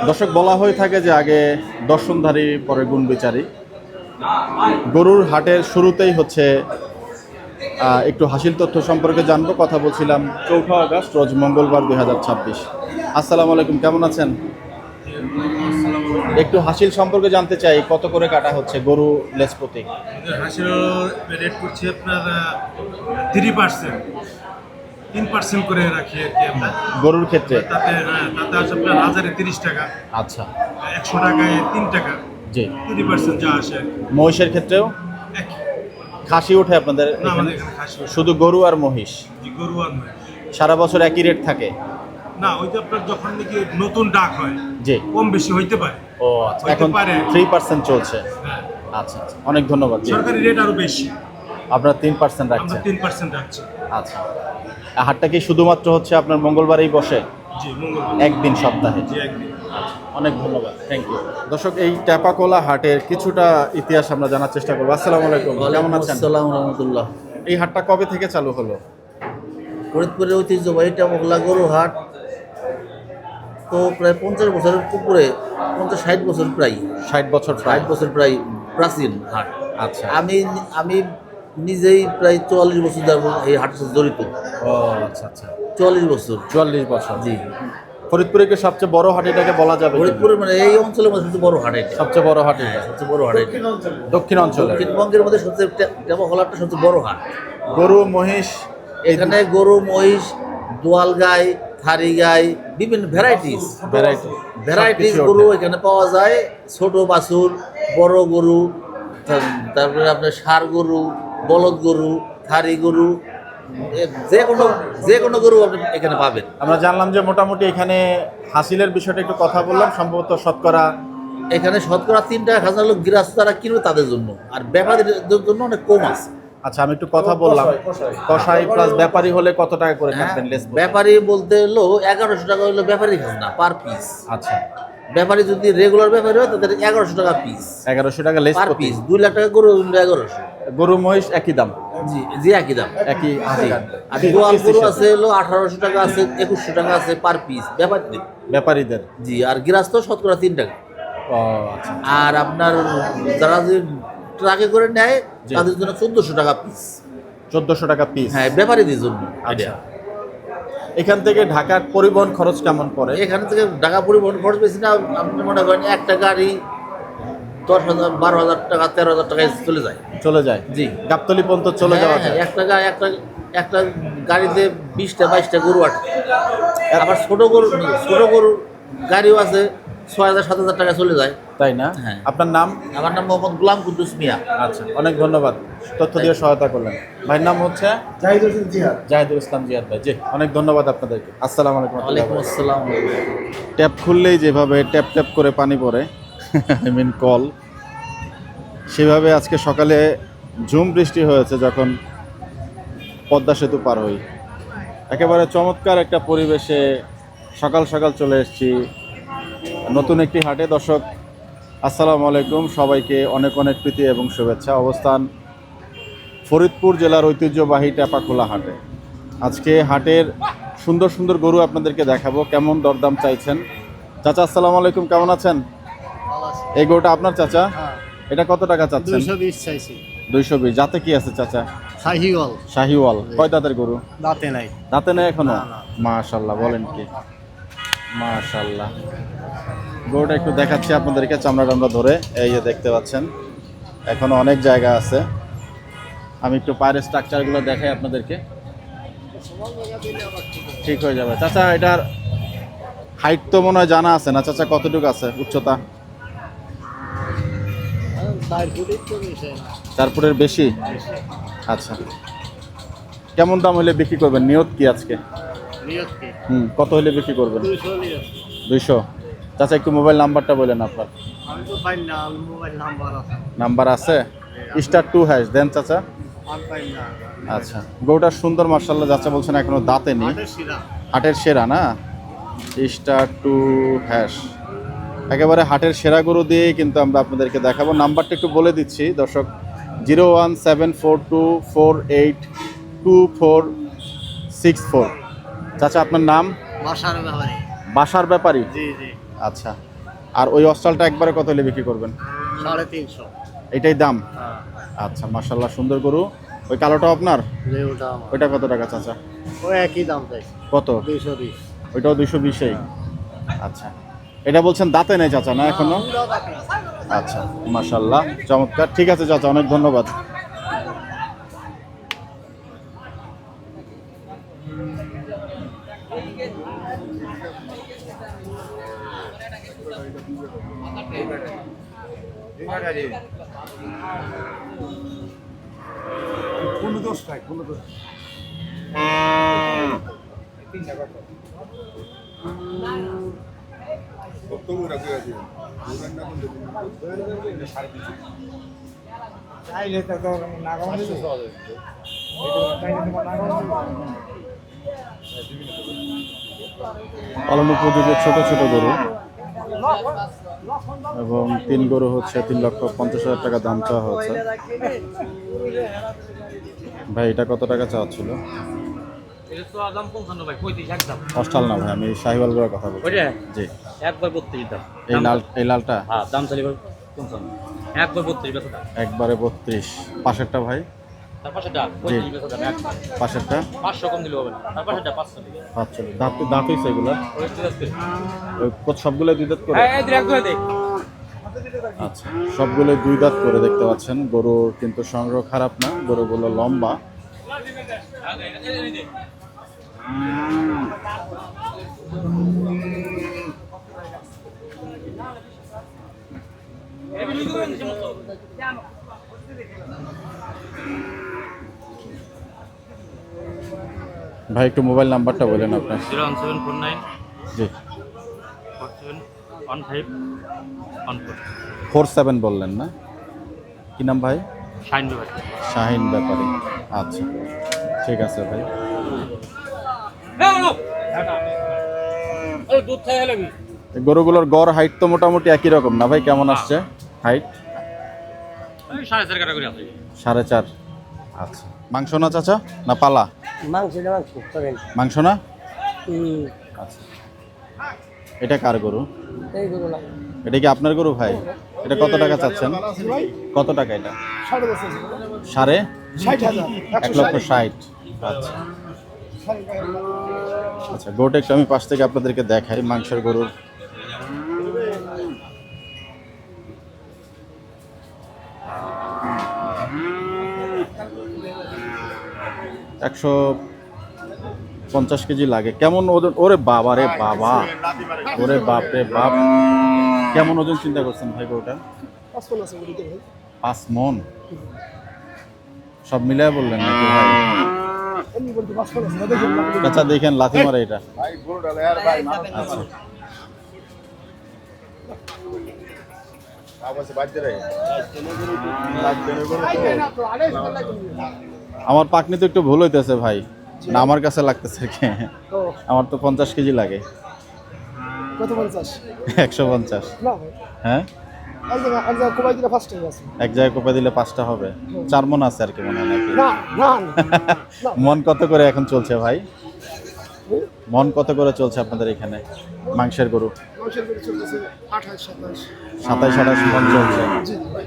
দর্শক, বলা হয়ে থাকে যে আগে দর্শনধারী পরে গুণ বিচারী। গরুর হাটের শুরুতেই হচ্ছে একটু হাসিল তথ্য সম্পর্কে জানবো। কথা বলছিলাম 4 আগস্ট রোজ মঙ্গলবার 2026। আসসালামু আলাইকুম, কেমন আছেন? একটু হাসিল সম্পর্কে জানতে চাই, কত করে কাটা হচ্ছে গরু লেজ প্রতি? হাসিল রেট করছি আপনার 3%, 3% করে রাখি আর কি আমরা গরুর ক্ষেত্রে তাতে আসে আপনার 1030 টাকা, আচ্ছা, 100 টাকায় 3 টাকা, জি। 3% যা আসে মহিষের ক্ষেত্রেও একই। খাসি ওঠে আপনাদের না, এখানে? আমাদের এখানে খাসি ওঠে। শুধু গরু আর মহিষ? জি, গরু আর নয়। সারা বছর একই রেট থাকে? না, ওইটা আপনার যখন নাকি নতুন ডাক হয়, জি। কম বেশি হইতে পারে। ও আচ্ছা, হইতে এখন পারে। 3% চলছে। হ্যাঁ, আচ্ছা আচ্ছা, অনেক ধন্যবাদ। জি, সরকারি রেট আরো বেশি, আপনারা 3% আমরা রাখছেন? 3% রাখছি। আচ্ছা, হাটটা কি শুধুমাত্র হচ্ছে আপনার মঙ্গলবারেই বসে? জি, মঙ্গলবার একদিন সপ্তাহে? জি, একদিন। অনেক ধন্যবাদ, থ্যাংক ইউ। দর্শক, এই টেপাকোলা হাটের কিছুটা ইতিহাস আমরা জানার চেষ্টা করবো। আসসালামু আলাইকুম, কেমন আছেন? আসসালামু রহমতুল্লাহ। এই হাটটা কবে থেকে চালু হলো? ফরিদপুরের ঐতিহ্যবাহী টেপাকোলা গরু হাট তো প্রায় 50 বছরের উপরে, 50-60 বছর প্রায়, 60 বছর প্রায়? 60 বছর প্রায় প্রাচীন হাট। আচ্ছা। আমি আমি নিজেই প্রায় 44 বছর ধরে এই হাটের সাথে জড়িত। ও আচ্ছা আচ্ছা, 44 বছর। 44 বছর। জি। ফরিদপুরে কি সবচেয়ে বড় হাট এটাকে বলা যাবে? ফরিদপুরের মানে এই অঞ্চলের মধ্যে সবচেয়ে বড় হাট এটা। সবচেয়ে বড় হাট এটা? সবচেয়ে বড় হাট এটা। দক্ষিণ অঞ্চলে দক্ষিণবঙ্গের মধ্যে সবচেয়ে টেপাকোলা হাটটা সবচেয়ে বড় হাট। গরু মহিষ এখানে গরু, মহিষ, দোয়াল গাই, থারি গাই, বিভিন্ন ভ্যারাইটিস সবকিছু গরু ওঠে। এখানে পাওয়া যায়। ছোট বাছুর, বড় গরু, তারপরে আপনার ষাঁড় গরু, বলদ গরু, থারি গরু, যে কোনো গরু আপনি এখানে পাবেন। আমরা জানলাম যে মোটামুটি এখানে হাসিলের বিষয়টা একটু কথা বললাম, সম্ভবত শতকরা এখানে শতকরা 3 টাকা খাজনা লোক গৃহস্থ তারা কিনবে তাদের জন্য, আর ব্যাপারীদের জন্য অনেক কম আছে। আচ্ছা, আমি একটু কথা বললাম। কসাই প্লাস ব্যাপারী হলে কত টাকা করে হ্যাঁ, কাটবেন লেস প্রতি? ব্যাপারী বলতে হলো 1100 টাকা হলো ব্যাপারী খাজনা পার পিস। আচ্ছা, ব্যাপারী যদি রেগুলার ব্যাপারী হয় তাদের 1100 টাকা পিস 1100 টাকা লেস পার প্রতি। পিস। 2 লাখ টাকা গরু 1100। গরু মহিষ একই দাম? জি জি, একই দাম, একই জি। আর গোয়াল গরু আছে হলো 1800 টাকা আছে, 2100 টাকা আছে পার পিস ব্যাপারীদের। ব্যাপারীদের? জি। আর গৃহস্থ শতকরা 3 টাকা। ও আচ্ছা। আর আপনার যারা যে ট্রাকে করে নেয় জি। তাদের জন্য 1400 টাকা পিস। 1400 টাকা পিস? হ্যাঁ, ব্যাপারীদের জন্য। আচ্ছা। এখান থেকে ঢাকার পরিবহন খরচ কেমন পড়ে? এখান থেকে ঢাকা পরিবহন খরচ বেশি না। আপনি মনে করেন একটা গাড়ি 10,000, 12,000 টাকা, 13,000 টাকায় চলে যায়। চলে যায়? জি। গাবতলী পর্যন্ত চলে যাওয়া হ্যাঁ, যায়? একটা গাড়িতে 20টা-22টা গরু আটে। আবার ছোট গরু গাড়িও আছে, 6,000-7,000 টাকা চলে যায়। তাই না? হ্যাঁ। আপনার নাম? আমার নাম মোহাম্মদ গোলাম কুদ্দুস মিয়া। আচ্ছা, অনেক ধন্যবাদ তথ্য দিয়ে সহায়তা করলেন। ভাইয়ের নাম হচ্ছে? জাহিদুল ইসলাম জিয়াদ ভাই। জি, অনেক ধন্যবাদ আপনাদেরকে। আসসালামু আলাইকুম। ওয়ালাইকুম আসসালাম। ট্যাপ খুললেই যেভাবে ট্যাপ ট্যাপ করে পানি পড়ে, আই মিন কল, সেভাবে আজকে সকালে ঝুম বৃষ্টি হয়েছে যখন পদ্মা সেতু পার হই। একেবারে চমৎকার একটা পরিবেশে সকাল সকাল চলে এসেছি নতুন একটি হাটে। দর্শক, আসসালামু আলাইকুম, সবাইকে অনেক অনেক প্রীতি এবং শুভেচ্ছা। অবস্থান ফরিদপুর জেলার ঐতিহ্যবাহী টেপাখোলা হাটে। আজকে হাটের সুন্দর সুন্দর গরু আপনাদেরকে দেখাবো। কেমন দরদাম চাইছেন? চাচা, আসসালামু আলাইকুম, কেমন আছেন? এই গরুটা আপনার চাচা? এটা কত টাকা চাচ্ছেন? 220 চাইছি। 220। জাতে কি আছে চাচা? শাহিওয়াল। শাহিওয়াল। কয় দাঁতের গরু? দাঁতে নাই। দাঁতে নেই এখনো? না, না। মাশাআল্লাহ, বলেন কি, মাশাআল্লাহ। গরুটা একটু দেখাচ্ছি আপনাদেরকে, চামড়া টামড়া ধরে। এই যে দেখতে পাচ্ছেন, এখনো অনেক জায়গা আছে। আমি একটু পায়ের স্ট্রাকচারগুলো দেখাই আপনাদেরকে, ঠিক হয়ে যাবে। চাচা, এটার হাইট তো মনে হয় জানা আছে না চাচা? কতটুকু আছে উচ্চতা? 4 ফুটের বেশি? আচ্ছা, কেমন দাম হলে বিক্রি করবেন? নিয়ত কি আজকে? কত হলে বিক্রি করবেন? 200। চাচা, একটু মোবাইল নাম্বারটা বলেন আপনার। নাম্বার আছে? *2# দেন চাচা। আচ্ছা, গরুটা সুন্দর মার্শাল্লাহ। চাচা বলছেন এখনো দাঁতে নেই। হাটের সেরা না? *2#। একেবারে হাটের সেরা গরু দিয়েই কিন্তু আমরা আপনাদেরকে দেখাবো। নাম্বারটা একটু বলে দিচ্ছি দর্শক, 01742482464। চাচা, আপনার নাম? বাসার ব্যাপারে। বাসার ব্যাপারী? জি জি। আচ্ছা, আর ওই অস্ট্রালটা একবারে কত হলে বিক্রি করবেন? 350। এটাই দাম? আচ্ছা, মাশাল্লাহ, সুন্দর গরু। ওই কালোটা আপনার? ওইটা কত টাকা চাচা? ওই একই দাম চাই, কত? 220। ওইটাও 220-এই? আচ্ছা, এটা বলছেন দাঁতে নেই চাচা না এখনো? আচ্ছা, মাশাল্লাহ, চমৎকার। ঠিক আছে চাচা, অনেক ধন্যবাদ। পালন উপযোগী ছোট ছোট গরু, এবং 3 গরু হচ্ছে 3,50,000 টাকা দাম চাওয়া হচ্ছে। ভাই এটা কত টাকা চাওয়া ছিল? অস্টাল না ভাই, আমি শাহিওয়াল গরুর কথা বলছি। জি, একবার 32 দাম। এই লালটা হ্যাঁ, দাম চাইলে 55। একবার 32 বেচা দাম। একবারে 32। পাশেরটা ভাই? তার পাশেরটা 35 বেচা দাম একবার। পাশেরটা 500 কম দিলে হবে না। তার পাশেরটা 500 দিবে। আচ্ছা, দাঁত হইছে এগুলা? ওই দুধ করে। ওই সবগুলো 2 দাঁত করে? এই direct করে দে। আচ্ছা, সবগুলো 2 দাঁত করে দেখতে পাচ্ছেন। গরুর কিন্তু সংগ্রহ খারাপ না, গরুগুলো লম্বা। ভাই একটু মোবাইল নাম্বারটা বলেন আপনার। 01749 জি, 471514। 47 বললেন না? কি নাম ভাই? শাইন ভাই। শাহিন ব্যাপারী। আচ্ছা, ঠিক আছে ভাই। ওই দুধ খাই লাগবি। এই গরুগুলোর গড় হাইট তো মোটামুটি একই রকম না ভাই? কেমন আসছে হাইট? ওই 4.5 টাকা করে আছে। 4.5। আচ্ছা, মাংস না চাচা না পালা? মাংস করেন। মাংস না? আচ্ছা, এটা কার গরু? এই গরু না, এটা কি আপনার গরু ভাই? এটা কত টাকা চাচ্ছেন? কত টাকা এটা? 1,60,000। আচ্ছা আচ্ছা, গরুটা একটু আমি পাশ থেকে আপনাদেরকে দেখাই। মাংসের গরুর একশো 50 কেজি লাগে। কেমন ওজন? ওরে বাবা রে বাবা, ওরে বাপ রে বাপ, কেমন ওজন চিন্তা করছেন ভাই গরুটা? 5 মন? সব মিলায় বললেন নাকি ভাই? আচ্ছা, দেখেন লাথি মারে এটা। আচ্ছা, আমার পাকনি তো একটু ভুল হইতেছে ভাই, না আমার কাছে লাগতেছে আর কি। আমার তো 50 কেজি লাগে। 150? হ্যাঁ, এক জায়গায় কোপাই দিলে 5টা হবে। 4 মন আছে আর কি মনে হয় নাকি? মন কত করে এখন চলছে ভাই? মন কত করে চলছে আপনাদের এখানে মাংসের গরু? 27-28 মন চলছে।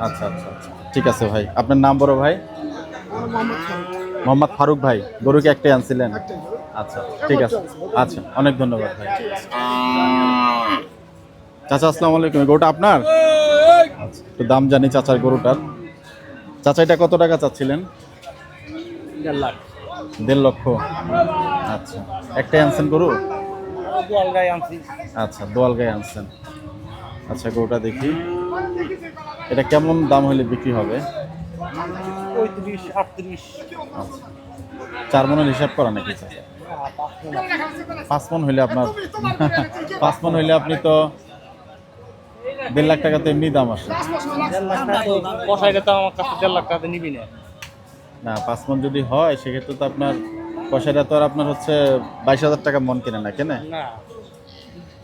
আচ্ছা আচ্ছা আচ্ছা, ঠিক আছে ভাই। আপনার নাম বড় ভাই? মোহাম্মদ ফারুক ভাই। গরু কি একটাই আনছিলেন? আচ্ছা, ঠিক আছে। আচ্ছা, অনেক ধন্যবাদ ভাই। চাচা আসসালামু আলাইকুম, গরুটা আপনার? আচ্ছা, একটু দাম জানি চাচার গরুটার। চাচা এটা কত টাকা চাচ্ছিলেন? 1.5 লাখ। 1.5 লক্ষ? আচ্ছা, একটাই আনছেন গরু? দোয়াল গায়ে আনছি। আচ্ছা, দোয়াল গায়ে আনছেন। আচ্ছা, গরুটা দেখি, এটা কেমন দাম হলে বিক্রি হবে? 35 38। আচ্ছা, 4 মনের হিসাব করা নাকি চাচা? 5 মন হইলে আপনার 5 মন হইলে আপনি তো 1.5 লাখ টাকা তো এমনি দাম আসে। 1.5 লাখ টাকা তো কষাইলে তো আমার কাছে 1.5 লাখ টাকা নিবি না। না, 5 মন যদি হয় সেক্ষেত্রে তো আপনার পয়সাটা তো আর আপনার হচ্ছে 22,000 টাকা মন কিনে না, কেনে? না,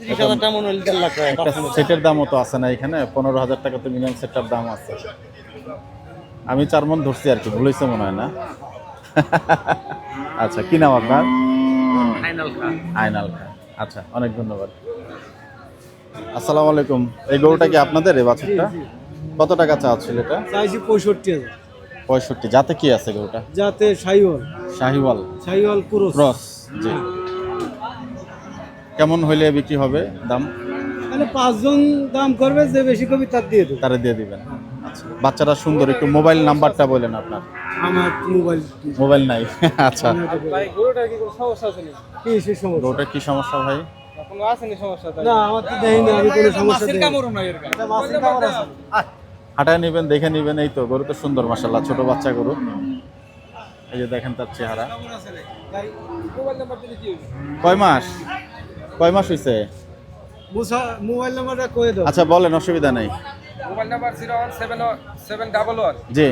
30,000 টাকা মনে হলে 1.5 লাখ টাকা। একটা সেটের দামও তো আছে না এখানে? 15,000 টাকা তো মিনিমাম সেটটার দাম আছে। আমি 4 মন ধরছি আর কি, ভুল হয়েছে মনে হয় না? আচ্ছা, কি নাম আপনার? ফাইনাল খা। আইনাল খান। আচ্ছা, অনেক ধন্যবাদ। আসসালামু আলাইকুম। এই গরুটা কি আপনাদের এই বাছুরটা? কত টাকা চাচ্ছিল এটা? চাইছি 65,000 65। যাতে কি আছে গরুটা? যাতে শাহিওয়াল শাহিওয়াল ক্রস ক্রস। জি। কেমন হইলে বিক্রি হবে দাম? মানে 5 জন দাম করবে, যে বেশি কবি তার দিয়ে দেবো। তারে দিয়ে দিবেন। আচ্ছা, বাচ্চাটা সুন্দর। একটু মোবাইল নাম্বারটা বলেন আপনার। আমার মোবাইল নাই। আচ্ছা, ভাই গরুটার কি কোনো সমস্যা আছে নাকি? কি সেই সমস্যা? গরুটার কি সমস্যা ভাই? কোনো আছে নি সমস্যা তাই? না, আমার তো দেই না, আমি কোনো সমস্যা দেই না। এটা মাছের কামড় আছে। হাঁটায় নেবেন, দেখে নেবেন। এই তো গরু তো সুন্দর মাশাআল্লাহ, ছোট বাচ্চা গরু। এই যে দেখেন তার চেহারা। কয় মাস হইছে? মোবাইল নাম্বারটা কয়ে দাও। আচ্ছা বলেন, অসুবিধা নেই। মোবাইল নাম্বার 01711 জি।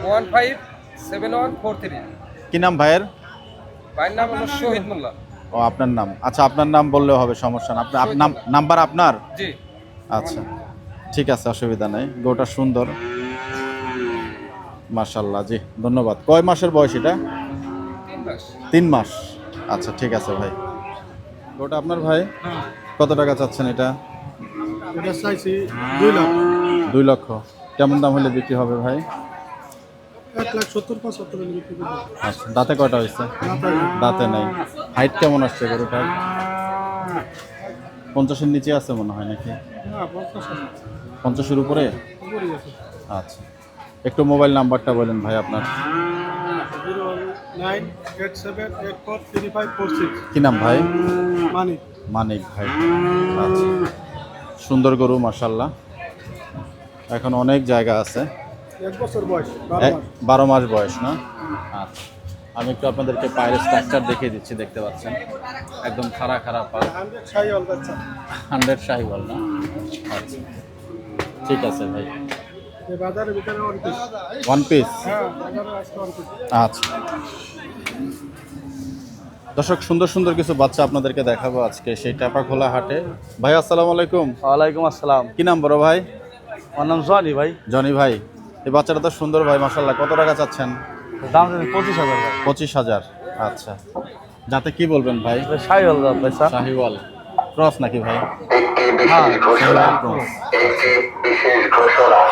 157143। কি নাম ভাইয়ের? ভাইয়ের নাম হলো শহীদ মোল্লা। ও, আপনার নাম। আচ্ছা, আপনার নাম বললেও হবে, সমস্যা না। আপনার নাম্বার আপনার? জি। আচ্ছা, ঠিক আছে, অসুবিধা নেই। গরুটা সুন্দর মাশাআল্লাহ। জি, ধন্যবাদ। কয় মাসের বয়স এটা? 3 মাস। 3 মাস। আচ্ছা, ঠিক আছে ভাই। গরুটা আপনার ভাই? কত টাকা চাচ্ছেন এটা? এটা চাইছি 2 লাখ। 2 লক্ষ। কেমন দাম হলে বিক্রি হবে ভাই? 1,70,75 হলে বিক্রি করব। আচ্ছা, দাঁতে কয়টা হয়েছে? দাঁতে নেই। হাইট কেমন আসছে গরুটার? 50-এর নিচে আছে মনে হয় নাকি? না, 50 আছে। 50-এর উপরে? উপরেই আছে। আচ্ছা, একটু মোবাইল নাম্বারটা বলেন ভাই আপনার। 0987843546। কি নাম ভাই? মানিক। মানিক ভাই। আচ্ছা, সুন্দর গরু মাশাআল্লাহ। এখন অনেক জায়গা আছে। 1 বছর বয়স, 12 মাস বয়স না? আচ্ছা, আমি একটু আপনাদেরকে পায়ের স্ট্রাকচার দেখিয়ে দিচ্ছি। দেখতে পাচ্ছেন একদম খাড়া পা। 100 শাহিওয়াল বাচ্চা। 100 শাহিওয়াল না? আচ্ছা, ঠিক আছে ভাই। এই বাজারের ভিতরে ওয়ান পিস। One piece? হ্যাঁ, বাজারে আজকে ওয়ান পিস। আচ্ছা দর্শক, সুন্দর সুন্দর কিছু বাচ্চা আপনাদেরকে দেখাবো আজকে সেই টাপাখোলা হাটে। ভাই আসসালামু আলাইকুম। ওয়ালাইকুম আসসালাম। কি নাম বড় ভাই? আমার নাম জনি ভাই। জনি ভাই। এই বাচ্চাটা তো সুন্দর ভাই মাশাআল্লাহ। কত টাকা চাচ্ছেন? দাম দিন 25,000 ভাই। 25,000। আচ্ছা, যাতে কি বলবেন ভাই? শাহিওয়াল দাম ভাই স্যার। শাহিওয়াল ক্রস নাকি ভাই? হ্যাঁ। শাহিওয়াল ক্রস।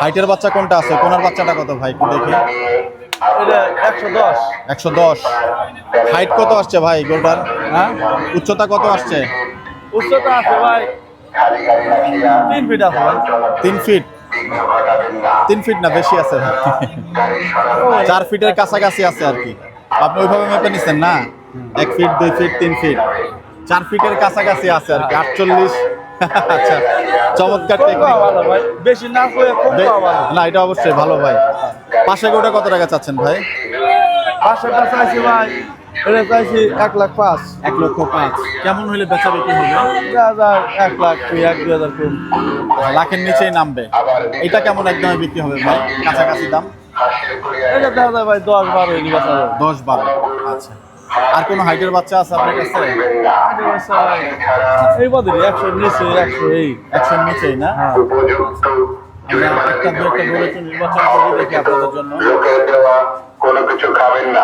হাইটের বাচ্চা কোনটা আছে? কোনার বাচ্চাটা কত ভাই একটু দেখি। এটা 110। 110। হাইট কত আসছে ভাই গরুটার? হ্যাঁ, উচ্চতা কত আসছে? উচ্চতা আছে ভাই 3 ফিট আছে ভাই। 3 ফিট? 3 ফিট না, বেশি আছে ভাই। 4 ফিটের কাছাকাছি আছে আর কি। আপনি ওইভাবে মেপে নিচ্ছেন না? 1 ফিট, 2 ফিট, 3 ফিট, 4 ফিটের কাছাকাছি আছে আর কি। 48। আচ্ছা, চমৎকার টেকনিক। ভালো ভাই, বেশি না করে কম ভালো। না, এটা অবশ্যই ভালো ভাই। পাশে গোটা কত টাকা চাচ্ছেন ভাই? 500 চাইছি ভাই। এটা চাইছি 1,05,000। 1,05,000। কেমন হলে বেচা বিক্রি হবে? 1 লাখ, 1,2,000 কম। লাখের নিচেই নামবে। এটা কেমন একদমই বিক্রি হবে ভাই? কাছাকাছি দাম? এটা দেখা যায় ভাই 10-12 এর বাচ্চা। 10-12। আচ্ছা, আর কোনো হাইটের বাচ্চা আছে আপনার কাছে? এই বাদে 100 নিচে, 100 এই। 100 নিচেই না? হ্যাঁ। আমরা একটা গরু একটু নির্বাচন করে দেখি আপনাদের জন্য।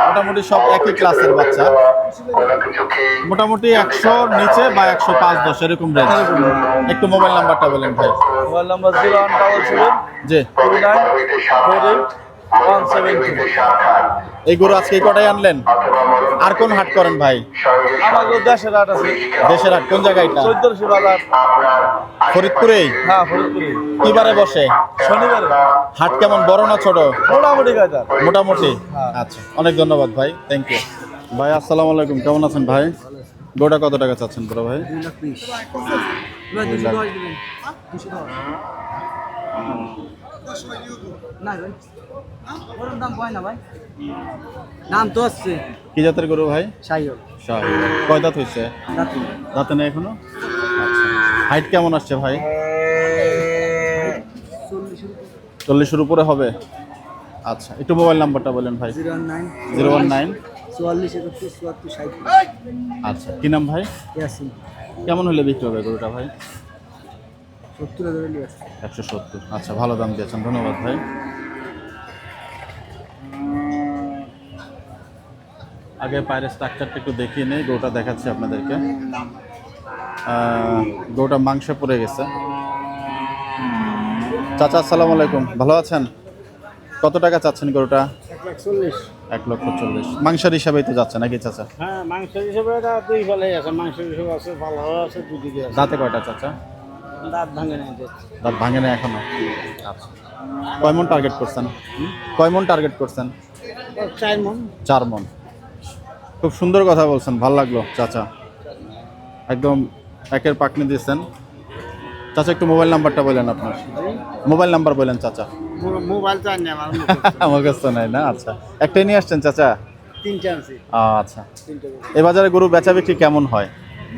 মোটামুটি সব একই ক্লাসের বাচ্চা। মোটামুটি 100 নিচে বা 105-10 এরকম রেঞ্জ। একটু মোবাইল নাম্বারটা বলেন ভাই। মোবাইল নাম্বার 0177 জি। 2948 এই গরু আজকে এই কটাই আনলেন? আর কোন হাট করেন ভাই? আমাদের দেশের হাট আছে। দেশের হাট কোন জায়গায় এটা? 1400 বাজার। ফরিদপুরেই? হ্যাঁ, ফরিদপুরে। কি বারে বসে? শনিবারে। হাট কেমন, বড় না ছোট? মোটামুটি কাজ। মোটামুটি। হ্যাঁ। আচ্ছা, অনেক ধন্যবাদ ভাই, থ্যাংক ইউ। ভাই আসসালামু আলাইকুম, কেমন আছেন ভাই? গোটা কত টাকা চাচ্ছেন বড় ভাই? 2,20,000। 2 লাখ। না ভাই, ওর দাম কয় না ভাই, দাম তো আছে। কি জাতের গরু ভাই? শাহিওয়াল। শাহিওয়াল। কয় দাঁত হয়েছে? দাঁতি। দাঁতে নেই এখনো? আচ্ছা, হাইট কেমন আসছে ভাই? 40-এর উপরে হবে? আচ্ছা, একটু মোবাইল নাম্বারটা বলেন ভাই। 019 019 44 31 74 60। আচ্ছা, কি নাম ভাই? ইয়াসিন। কেমন হলে বিক্রি হবে গরুটা ভাই? 70,000 লিয়ে আছে। 170। আচ্ছা, ভালো দাম দিয়েছেন, ধন্যবাদ ভাই। আগে পায়ের স্ট্রাকচারটা একটু দেখিয়ে নেই, গরুটা দেখাচ্ছি আপনাদেরকে। গরুটা মাংসে পড়ে গেছে। চাচা আসসালামু আলাইকুম, ভালো আছেন? কত টাকা চাচ্ছেন গরুটা? 1,40,000। মাংসের হিসাবেই তো যাচ্ছে নাকি চাচা? হ্যাঁ, মাংসের হিসেবে এটা দুই ফেলাই আছে, মাংসের হিসেবে আছে, ভালো আছে, দুদিকে আছে। দাঁতে কয়টা চাচা? দাঁত ভাঙে নাই যে। দাঁত ভাঙে না এখনো? আচ্ছা, কয় মন টার্গেট করছেন? কয় মন টার্গেট করছেন? 4 মণ। 4 মন। খুব সুন্দর কথা বলছেন, ভালো লাগলো চাচা, একদম একের পাকনি দিয়েছেন। চাচা একটু মোবাইল নাম্বারটা বলেন, আপনার মোবাইল নাম্বার বলেন চাচা। মোবাইল চাই না আমার আমার কাছে নাই না? আচ্ছা, একটাই নিয়ে আসছেন চাচা? 3টা আছে। আচ্ছা, এ বাজারে গরু বেচা বিক্রি কেমন হয়?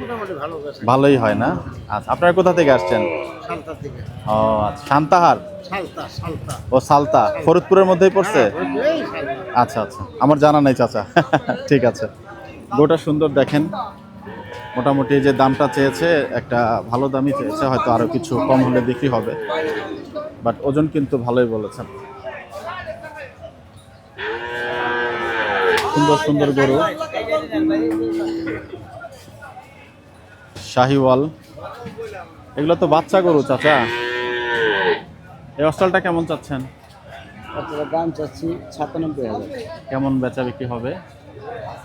মোটামুটি ভালো আছে। ভালোই হয় না? আচ্ছা, আপনারা কোথা থেকে আসছেন? সালতা থেকে। ও আচ্ছা, শান্তাহার। সালতা। ও সালতা ফরিদপুরের মধ্যেই পড়ছে? এই সালতা। আচ্ছা আচ্ছা, আমার জানা নাই চাচা। ঠিক আছে, গরুটা সুন্দর দেখেন, মোটামুটি যে দামটা চেয়েছে একটা ভালো দামই চেয়েছে, হয়তো আরো কিছু কম হলে বিক্রি হবে, বাট ওজন কিন্তু ভালোই বলেছেন। সুন্দর সুন্দর গরু, শাহিওয়াল, এগুলো তো বাচ্চা গরু চাচা। এই অস্ট্রালটা কেমন চাচ্ছেন? আপনার দাম চাচ্ছি 97,000। কেমন বেচা বিক্রি হবে?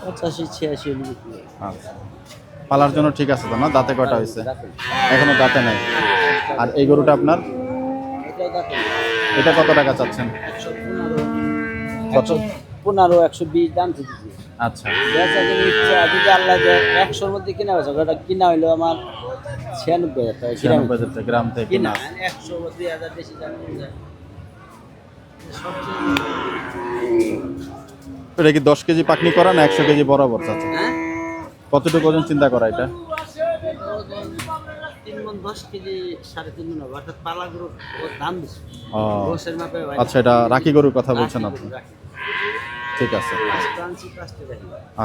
85-86 বিক্রি। আচ্ছা, পালার জন্য ঠিক আছে তো না? দাঁতে কয়টা হয়েছে? এখনো দাঁতে নাই। আর এই গরুটা আপনার, এটাও দাঁত। এটা কত টাকা চাচ্ছেন? কত? 15-120 দাম দিচ্ছি। আচ্ছা, বেচা কিনে ইচ্ছা যদি আল্লাহ দেয় 100-র মধ্যে কিনা বেচা, ওটা কিনা হইলো আমার 96,000 টাকা। 96,000 টাকা গ্রাম থেকে কিনা কিনা। 100-2,000 বেশি দাম যায়। এটা কি 10 কেজি পাকনি করা না 100 কেজি বরাবর চাচা? হ্যাঁ, কতটুকু ওজন চিন্তা করা এটা? 3 মণ 10 কেজি 3.5 মণ হবে, অর্থাৎ পালা গরুর ওর দাম বেশি। ও গোশের মাপে হয়। আচ্ছা, এটা রাখি গরুর কথা বলছেন আপনি? ঠিক আছে,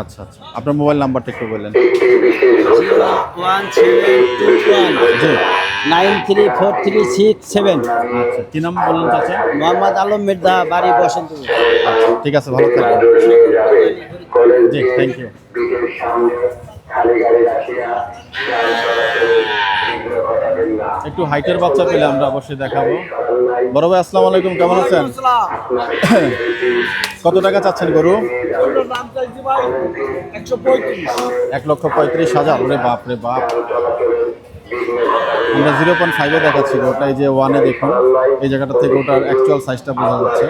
আচ্ছা আচ্ছা, আপনার মোবাইল নাম্বারটা একটু বললেন। 01721 জি, 934367। আচ্ছা, কি নাম বললেন চাচা? মোহাম্মদ আলম মির্জা, বাড়ি বসন্তপুর। আচ্ছা, ঠিক আছে, ভালো থাকবেন। জি, থ্যাংক ইউ। একটু হাইটের বাচ্চা পেলে আমরা অবশ্যই দেখাবো। বড় ভাই আসসালামু আলাইকুম, কেমন আছেন? কত টাকা চাচ্ছেন গরু? 1,35,000। ওরে বাপ রে বাপ, আমরা 0.5-এ দেখাচ্ছি ওটা, এই যে 1-এ দেখুন, এই জায়গাটা থেকে ওটার অ্যাকচুয়াল সাইজটা বোঝা যাচ্ছে।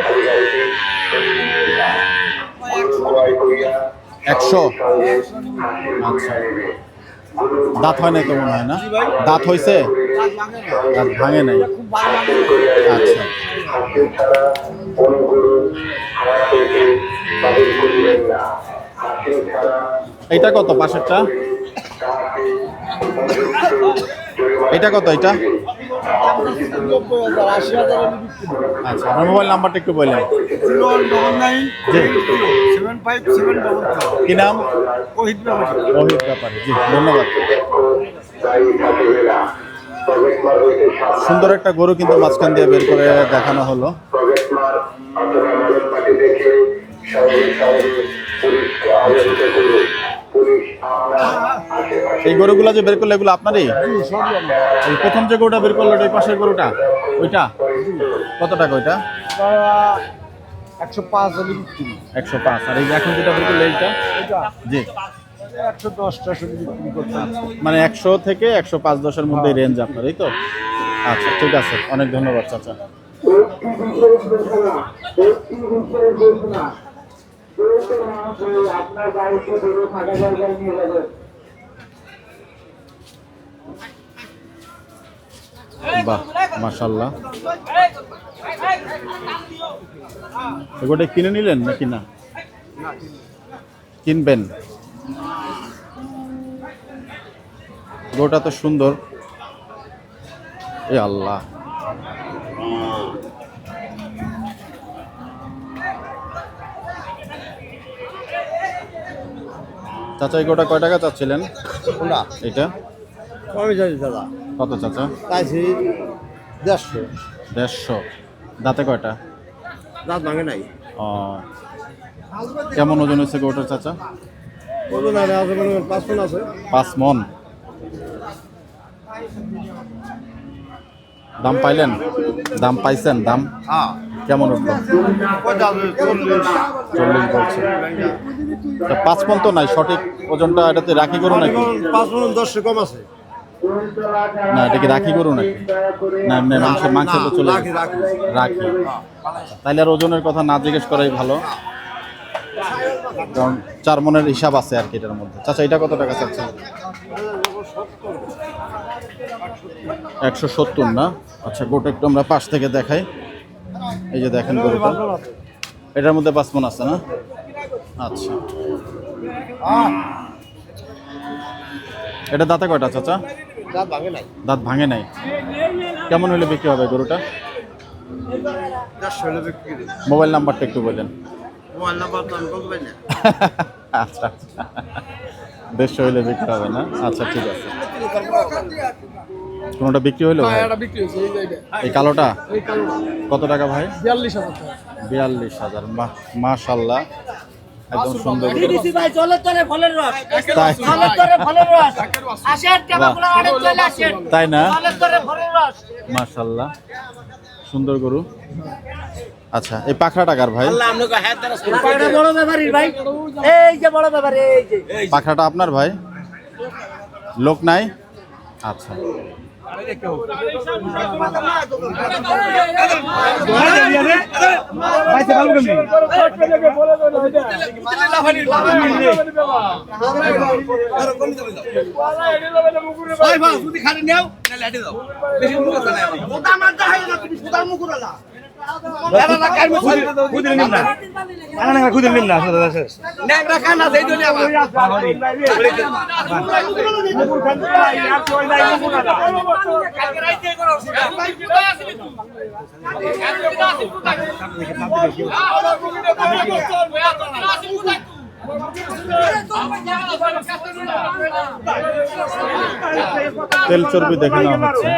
100। আচ্ছা, দাঁত হয় নাই তো মনে হয় না? দাঁত হয়েছে? দাঁত ভাঙে নাই। আচ্ছা, এইটা কত পাশেরটা? এটা কত এটা? আচ্ছা, আমার মোবাইল নাম্বারটা একটু বললেন। জি, কি নাম? ওহিদ ব্যাপারী। জি, ধন্যবাদ। সুন্দর একটা গরু কিন্তু মাঝখান দিয়ে বের করে দেখানো হলো। এই গরুগুলা যে বের করলো এগুলো আপনারই? এই প্রথম যে গরুটা বের করলো ওই পাশের গরুটা, ওইটা কত টাকা? ওইটা 105 হলে বিক্রি। 105। আর এই যে এখন যেটা বের করলো এইটা? জি, 110টা শুধু বিক্রি করতে। মানে 100 থেকে 105-10-এর মধ্যে রেঞ্জ আপনার, এই তো? আচ্ছা, ঠিক আছে, অনেক ধন্যবাদ চাচা। বাহ, মাশাআল্লাহ। এগুলো কিনে নিলেন নাকি না কিনবেন? গরুটা তো সুন্দর, এ আল্লাহ। চাচা এই গরুটা কয় টাকা চাচ্ছিলেন? কোনটা? এটা কমে যাচ্ছে দাদা। কত চাচা? চাইছি 150। 150। দাঁতে কয়টা? দাঁত ভাঙে নাই। ও, কেমন ওজন হয়েছে গরুটার চাচা? ওজন আছে 5 মণ আছে। 5 মণ। দাম পাইলেন? দাম পাইছেন? দাম হ্যাঁ কেমন উঠলো? 40 বলছে। 5 মণ তো নাই, সঠিক ওজনটা এটাতে রাখি করো নাকি? 5 মণ 10 কম আছে। না এটা কি রাখি করো নাকি? না এমনি মাংস তো চলে রাখি, রাখি। রাখি। তাইলে আর ওজনের কথা না জিজ্ঞেস করাই ভালো, কারণ 4 মণের হিসাব আছে আর কি এটার মধ্যে। চাচা এটা কত টাকা চাচ্ছে? 170 না? আচ্ছা, গোটা একটু আমরা পাশ থেকে দেখাই। এই যে দেখেন গরুটা, এটার মধ্যে 5 মণ আছে না? আচ্ছা, এটা দাঁতে কয়টা চাচা? দাঁত ভাঙে নাই। দাঁত ভাঙে নাই। কেমন হলে বিক্রি হবে গরুটা? 400 হলে বিক্রি করি। মোবাইল নাম্বারটা একটু বলেন। মোবাইল নাম্বার তো আমি বলতে পারি না। আচ্ছা, 150 হইলে বিক্রি হবে না? আচ্ছা ঠিক আছে। কোনটা বিক্রি হইলো ভাই? এই কালোটা কত টাকা ভাই? 42,000। মাশাআল্লাহ, একদম সুন্দর। ভাই জলের তরে ফলের রস, তাই? জলের তরে ফলের রস। আসেন টেবাগুলো অনেক চলে আসেন। তাই না? জলের তরে ফলের রস। মাশাআল্লাহ, সুন্দর গরু। আচ্ছা, এই পাখরা টাকার ভাই? পাকড়া বড় ব্যাপারীর ভাই, এই যে বড় ব্যাপারী, এই যে পাখরাটা আপনার ভাই? লোক নাই? আচ্ছা, তেল চর্বি দেখে নেওয়া হচ্ছে।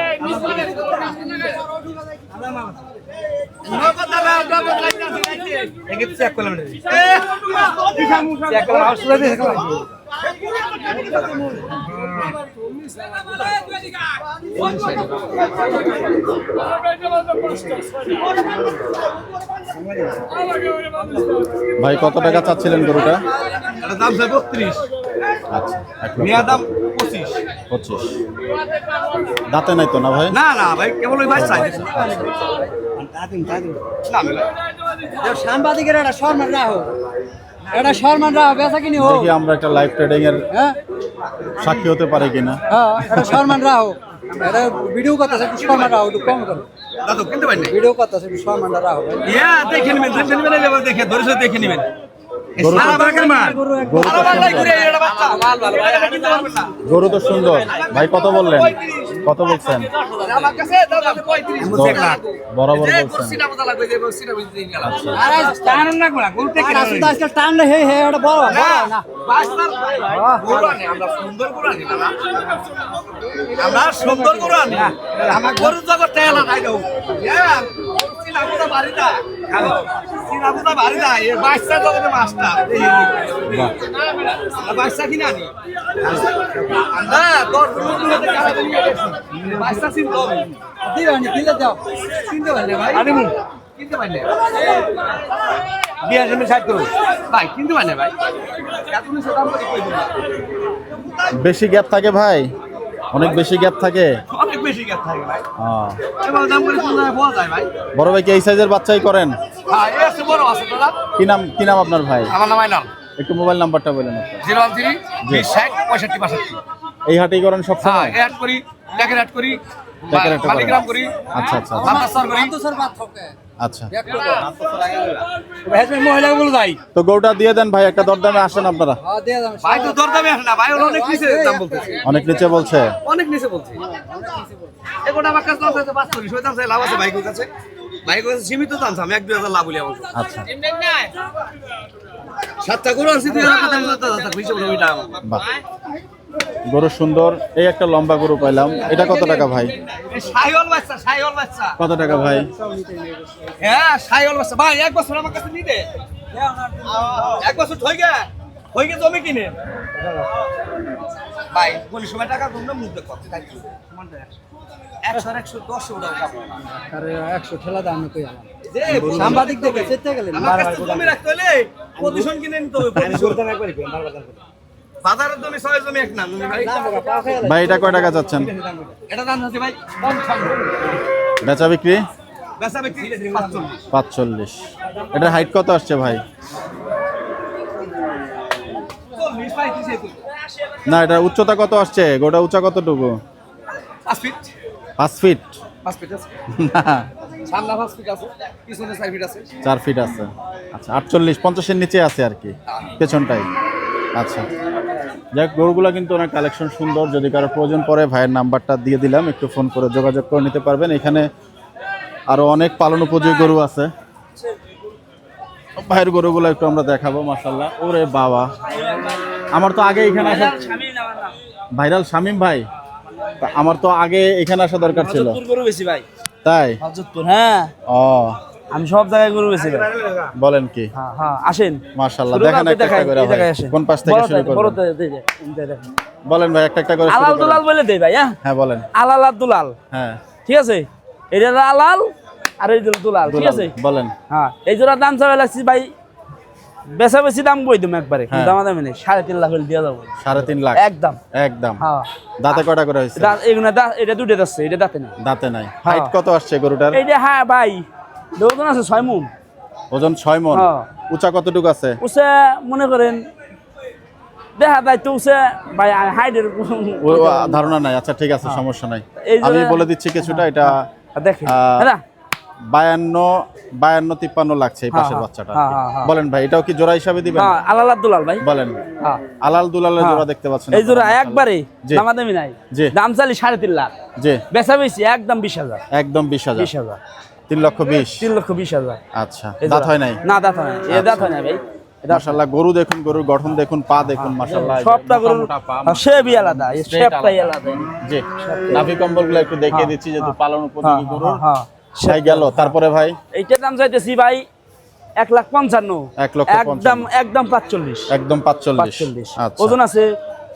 ভাই কত টাকা চাচ্ছিলেন গরুটা? এটা দাম চাই 32। আচ্ছা, 1 নিয়া লক্ষ দাম 25। 25। দাঁতে নাই তো না ভাই? না না ভাই, কেবল ওই ভাই চাই। সাংবাদিকের একটা সম্মান রাখো, এটা সম্মান রাখো, বেচা কিনি হোক। দেখি আমরা একটা লাইভ ট্রেডিং এর হ্যাঁ সাক্ষী হতে পারে কিনা। হ্যাঁ, এটা সম্মান রাখো, এটা ভিডিও করতেছে, একটু সম্মান রাখো, একটু কম করো। দাদু কিনতে পারেন ভিডিও করতেছে, একটু সম্মানটা রাখো। ইয়া দেখে নেবেন, দেখে নেবেন, এবার দেখে ধরে দেখে নেবেন। গরু তো- সারা বাগান মাল। গরু একদম গরু তো আলাদা সুন্দর। করে এটা বাচ্চা মাল ভালো ভাই, এটা কিনতে পারবেন না। গরু তো সুন্দর ভাই। কত বললেন? কত বলছেন? আমার কাছে দাদা 35 লাখ। বরাবর যে বলছেন। কুরসিটা মজা লাগবে, যে কুরসিটা বুঝতে দিন গেল। আরে টানুন না গোলা, গরু থেকে আজকাল টানলে হে হে ওটা বড় বড় না। বাস্তার গরু আনি, আমরা সুন্দর গরু আনি দাদা। আমরা সুন্দর গরু আনি। আমার গরু জগৎ আলাদা তাই দাও। হ্যাঁ, সিনাবুদা বাড়িটা। হ্যালো, সিনাবুদা বাড়িটা, এই বাচ্চা জগতে মাস্টার। বাহ, বাচ্চা কিনে আনি। আমরা 10 মিনিট কারা নিয়ে গেছি। বাচ্চা চিনতে হবে। দিবানি দিলে দাও। কিনতে পারলে ভাই? আনিমু। কিনতে পারলে? বিয়ার জন্য 60 করুন। ভাই কিনতে পারলে ভাই? এত নিচে দাম করে কই দিন? বেশি গ্যাপ থাকে ভাই, অনেক বেশি গ্যাপ থাকে। অনেক বেশি গ্যাপ থাকে ভাই। হ্যাঁ। এবার দাম করে শুনলে পাওয়া যায় ভাই। বড় ভাই কি এই সাইজের বাচ্চাই করেন? হ্যাঁ, এর চেয়ে বড় আছে দাদা। কি নাম আপনার ভাই? আমার নাম আইনাল। একটু মোবাইল নাম্বারটা বলেন আপনার। 013 20 60 65 65। এই হাটেই করেন সব হ্যাঁ, সময়? অ্যাড করি, ট্যাকের অ্যাড করি, ট্যাকের একটা করেন। মালিগ্রাম করি, আচ্ছা আচ্ছা আচ্ছা। মাদ্রাসার করি। তো স্যার বাত থাকে। আচ্ছা, মহিলাগুলো যাই। তো গরুটা দিয়ে দেন ভাই, একটা দরদামে আসেন আপনারা। হ্যাঁ দিয়ে দাও। ভাই তো দরদামে আসে না ভাই, ওরা অনেক নিচে দাম বলতেছে। অনেক নিচে বলছে। অনেক নিচে বলছে। এগোটা আমার কাছে দাম চাইছে 45, ওই দাম চাই লাভ আছে ভাইকের কাছে। ভাইকের কাছে সীমিত দাম চাই, আমি 1-2 লাভ বলি আমার। আচ্ছা, 7টা গরু আনছি 2000 টাকা দাম চাইছে, হিসাব করে ওইটা আমার। বাহ, গরু সুন্দর। এই একটা লম্বা গরু পাইলাম, এটা কত টাকা ভাই? এই সাইওয়াল বাচ্চা, সাইওয়াল বাচ্চা। কত টাকা ভাই? হ্যাঁ, সাইওয়াল বাচ্চা। ভাই 1 বছর আমার কাছে নিতে। 1 বছর হই গে জমি কিনে। ভাই কোন সময় টাকা তোমরা মুখ দেখো তাই কি 100 উড়াও কাপ আরে 100 ঠেলা দাম কই আলাম যে সাংবাদিক দেখে চেতে গেলেন আমার কাছে জমি রাখতে হলে পজিশন কিনে নিতে হবে পজিশন বাজারের জমি 6 জমি এক না তুমি ভাই ভাই এটা কয় টাকা যাচ্ছেন? এটা দাম আছে ভাই 55 বেচা বিক্রি বেচা বিক্রি 45 45। এটার হাইট কত আসছে ভাই? 40 35 না, এটা উচ্চতা কত আসছে? গোটা উচ্চা কতটুকু? 5 ফিট 5 ফিট 5 ফিট আছে না, সামনে 5 ফিট আছে পিছনে 4 ফিট আছে 4 ফিট আছে। আচ্ছা 48 50-এর নিচে আছে আর কি পেছনটাই। আচ্ছা যাক, গরুগুলো কিন্তু অনেক কালেকশন সুন্দর। যদি কারো প্রয়োজন পড়ে ভাইয়ের নাম্বারটা দিয়ে দিলাম, একটু ফোন করে যোগাযোগ করে নিতে পারবেন। এখানে আরো অনেক পালন উপযোগী গরু আছে। ভাইয়ের গরুগুলো একটু আমরা দেখাবো। মাশাআল্লাহ, ওরে বাবা, আমার তো আগে এখানে আসা ভাইরাল শামিম ভাই, তা আমার তো আগে এখানে আসা দরকার ছিল। গরু বেশি ভাই, তাই? হযরতপুর। হ্যাঁ, ও আমি সব জায়গায় গরু বেশি ভাই। বলেন কি? হ্যাঁ হ্যাঁ, আসেন মাশাআল্লাহ, শুরু দেখেন করতে একটা একটা করে এই জায়গায় ভাই। আসেন। কোন পাশ থেকে শুরু করবেন? বড়তে দে দে, ইনতে দেখেন। বলেন ভাই, একটা একটা করে শুরু আলাল করেন। দুলাল বলে দেই ভাই। হ্যাঁ হ্যাঁ বলেন। আলাল আর দুলাল, হ্যাঁ ঠিক আছে? এটা হলো আলাল আর এই হলো দুলাল, ঠিক দুলাল, আছে? বলেন। হ্যাঁ, এই জোড়ার দাম চাওয়া লাগছে ভাই, বেচা বেশি দাম কই তুমি একবারে, হ্যাঁ। দামাদামি নেই, 3.5 লাখ হলে দিয়ে যাবো 3.5 লাখ একদম। একদম। হ্যাঁ, দাঁতে কয়টা করে হয়েছে? এগুলো এটা দুটো যাচ্ছে, এটা দাঁতে না। দাঁতে নাই। হ্যাঁ। হাইট কত আসছে গরুটার? এইটা হ্যাঁ ভাই, ওজন আছে 6 মণ। ওজন 6 মণ। হ্যাঁ। উচ্চা কতটুকু আছে? উসে মনে করেন দেখা যায় তো উসে ভাই হাইডের ও ধারণা নাই। আচ্ছা ঠিক আছে, সমস্যা নাই। এই যে- আমি বলে দিচ্ছি কিছুটা। এটা দেখেন আহ, হ্যাঁ 52-53 লাগছে এই পাশের হ্যাঁ, বাচ্চাটা। হ্যাঁ, হ্যাঁ, হ্যাঁ। বলেন ভাই, এটাও কি জোড়া হিসাবে দিবেন? হ্যাঁ, আলাল আর দুলাল ভাই। বলেন। হ্যাঁ, আলাল দুলালের হ্যাঁ। জোড়া দেখতে পাচ্ছেন এই জোড়া আপনারা? একবারে জি। দামাদামি নাই। জি। দাম চালি 3.5 লাখ, জি, বেচা বেশি একদম 20,000। একদম 20,000। 20,000, 3,20,000। 3,20,000। আচ্ছা, এই দাঁত জোড়া। হয় নাই? না, দাঁত হয় নাই, এ দাঁত হয় নাই ভাই। এটা মাশাআল্লাহ, গরু দেখুন, গরুর গঠন দেখুন, পা দেখুন, মাশাআল্লাহ। সবটা গরুর মোটা পা, শেপই আলাদা, এই Straight শেপটাই আলাদা। জি, নাভি কম্বলগুলো একটু দেখিয়ে দিচ্ছি, যেহেতু পালন উপযোগী গরু। হ্যাঁ, ভাই গেল, তারপরে ভাই এইটার দাম চাইতেছি ভাই 1,55,000। 1,55,000। একদম 45। একদম 45। 45। আচ্ছা, ওজন আছে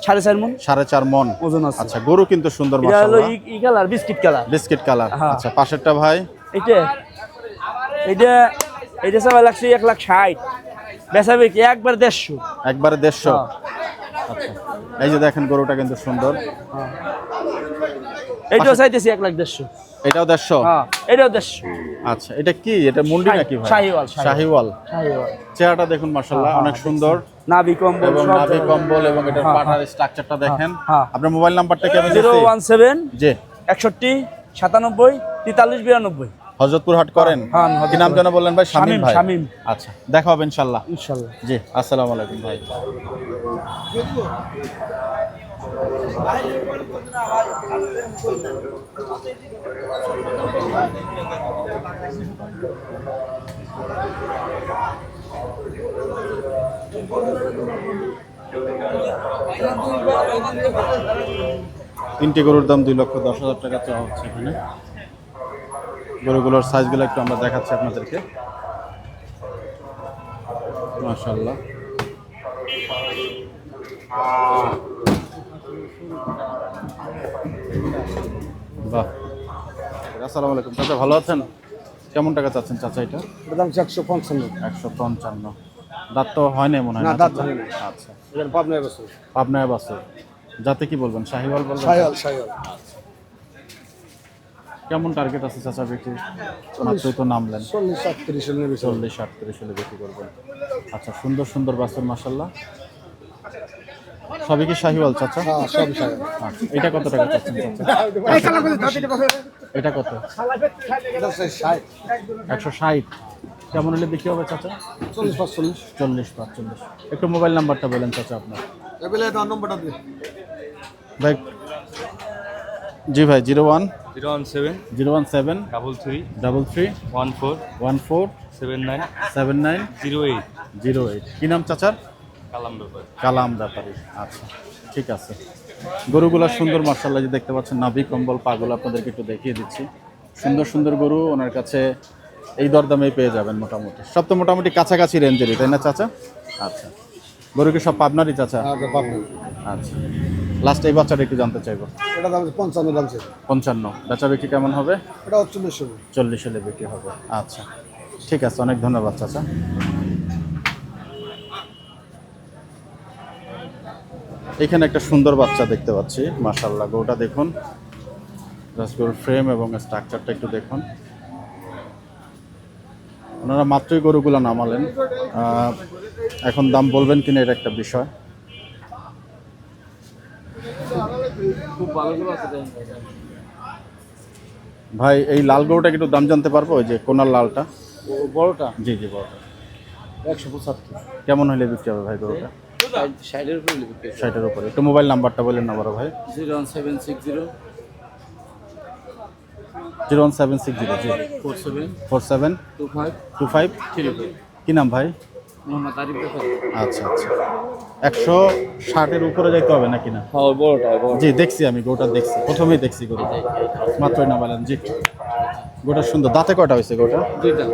4.5 মণ 4.5 মণ ওজন আছে। আচ্ছা, গরু কিন্তু সুন্দর এটা হলো মাশাআল্লাহ। ই colour, biscuit colour. Biscuit colour. হ্যাঁ। আচ্ছা, পাশেরটা ভাই? এইটা এইটা এইটা সবাই লাগছে 1,60,000, বেচা বিক্রি একবার 150। একবারে 150। হ্যাঁ। আচ্ছা, এই যে দেখেন গরুটা কিন্তু সুন্দর। এইটাও চাইতেছি 1,50,000। এটাও 150। হ্যাঁ, এটাও 150। আচ্ছা, এটা কি? এটা মুন্ডি নাকি ভাই? শাহিওয়াল, শাহিওয়াল। শাহিওয়াল। চেহারাটা দেখুন মাশাআল্লাহ, হ্যাঁ, অনেক সুন্দর। নাভি কম্বল এবং সব নাভি জায়গায়। কম্বল এবং এটার হ্যাঁ, পাটার স্ট্রাকচারটা দেখেন। হ্যাঁ। আপনার মোবাইল নাম্বারটা কি আমি দিচ্ছি? 017 জি, 61 97 43 92। হযরতপুর হাট করেন? হ্যাঁ, কি নাম যেন বললেন ভাই? শামিম ভাই। শামিম। আচ্ছা, দেখা হবে ইনশাআল্লাহ। ইনশাআল্লাহ। জি, আসসালামু আলাইকুম ভাই। তিনটি গরুর দাম 2,10,000 টাকা চাওয়া হচ্ছে এখানে। গরুগুলোর সাইজগুলো একটু আমরা দেখাচ্ছি আপনাদেরকে। মাশাআল্লাহ, বাহ। আসসালামু আলাইকুম চাচা, ভালো আছেন? কেমন টাকা চাচ্ছেন চাচা এটা? দাম 155। 155। দাঁত তো হয় না মনে হয়? না, না দাঁত চাচা? হয়নি। আচ্ছা, এর পাবনায় বসে পাবনায় বাসে। যাতে কি বলবেন? শাহিওয়াল বলবেন? শাহিওয়াল। কেমন টার্গেট আছে চাচা বিক্রি? মাত্রই তো নামলেন। 40-38 এর নেবে। 40-38 হলে বিক্রি করবেন। আচ্ছা, সুন্দর সুন্দর বাছুর মাশাআল্লাহ। সবই কি শাহিওয়াল চাচা? হ্যাঁ, সব শাহিওয়াল। আচ্ছা, এটা কত টাকা চাচ্ছেন চাচা? এটা কত? এটা 60 160। কেমন হলে বিক্রি হবে চাচা? 40-45। 40-45। একটু মোবাইল নাম্বারটা বলেন চাচা আপনার। এবেলে এটা নম্বরটা দিন। ভাই জি ভাই, 017 017 33 33 14 14 79 79 08 08। কি নাম চাচার? কালাম ব্যাপার। কালাম ব্যাপারী। আচ্ছা, ঠিক আছে। গরুগুলা সুন্দর মাশাআল্লাহ, যে দেখতে পাচ্ছেন নাভি কম্বল পাগুলো আপনাদেরকে একটু দেখিয়ে দিচ্ছি। সুন্দর সুন্দর গরু ওনার কাছে এই দরদামেই পেয়ে যাবেন মোটামুটি। সব তো মোটামুটি কাছাকাছি রেঞ্জেরই, তাই না চাচা? আচ্ছা, গরু কি সব পাবনারই চাচা? হ্যাঁ, পাবনা। আচ্ছা, লাস্ট এই বাচ্চাটা একটু জানতে চাইবো। এটা দাম 55 দাম ছিল। 55, বেচা বিক্রি কেমন হবে? এটা 40 40 হলে বিক্রি হবে। আচ্ছা ঠিক আছে, অনেক ধন্যবাদ চাচা। এখানে একটা সুন্দর বাচ্চা দেখতে পাচ্ছি, মাশাআল্লাহ। গরুটা দেখুন, জাস্ট গরুর ফ্রেম এবং স্ট্রাকচারটা একটু দেখুন। ওনারা মাত্রই গরুগুলো নামালেন, এখন দাম বলবেন কিনা এটা একটা বিষয়। খুব ভালো করে আছে। ভাই এই লাল গরুটা একটু দাম জানতে পারবো? ওই যে কোনার লালটা, বড়টা জি জি বড়টা 175, কেমন হলে বিক্রি হবে ভাই গরুটা? 60-এর উপরে লিখবে। 60-এর উপরে। একটু মোবাইল নাম্বারটা বললেন না বড় ভাই। 01760 01760 জি 47 47 25 25 34। কি নাম ভাই? মোহাম্মদ আরিফ ব্যাপারী। আচ্ছা আচ্ছা, 160-এর উপরে যাইতে হবে নাকি না? হ্যাঁ বড়টা বড়। জি দেখছি, আমি গরুটা দেখছি, প্রথমেই দেখছি গরুটা, মাত্রই নামালেন। জি গরুটা সুন্দর। দাঁতে কয়টা হয়েছে গরুটা? দুইটা।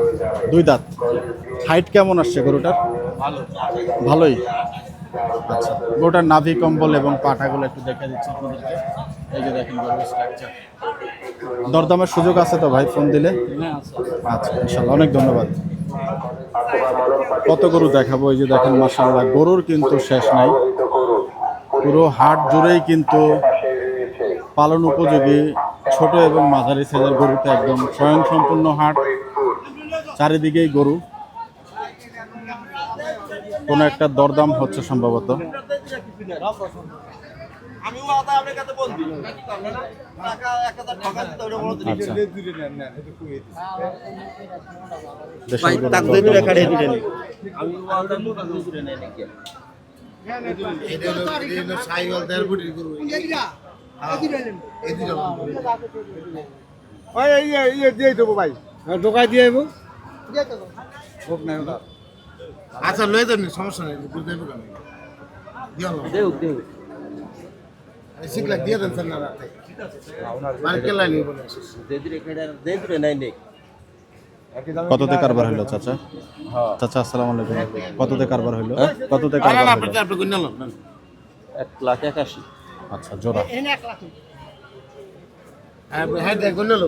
2 দাঁত। হাইট কেমন আসছে গরুটার? ভালো। ভালোই। আচ্ছা, গরুটার নাভি কম্বল এবং পাঠাগুলো একটু দেখে দিচ্ছি আপনাদেরকে। এই যে দেখেন গরুর স্ট্রাকচার। দরদামের সুযোগ আছে তো ভাই ফোন দিলে? হ্যাঁ আছে। আচ্ছা ইনশাআল্লাহ, অনেক ধন্যবাদ। কত গরু দেখাবো, এই যে দেখেন মাশাআল্লাহ, গরুর কিন্তু শেষ নাই। পুরো হাট জুড়েই কিন্তু পালন উপযোগী ছোট এবং মাঝারি সাইজের গরুতে একদম স্বয়ংসম্পূর্ণ হাট। চারিদিকেই গরু, কোনো একটা দরদাম হচ্ছে সম্ভবত। আচ্ছা। দেশের গরুর দরদাম ঢোকাই দিয়ে আইবো। আচ্ছা লয়ে যান, সমস্যা নেই, বুঝতে পারবেন দেউ দেউ। শিখলা দিয়ে দেন স্যার না রাতে মার্কেট লাইন বলে দেদরে নাই নেই। কততে কারবার হইলো চাচা? চাচা আসসালামু আলাইকুম। কততে কারবার হইলো? কততে কারবার হইলো? আপনি গুণ নাও 1,81,000। আচ্ছা জোড়া। হ্যাঁ দেখ গুণ নাও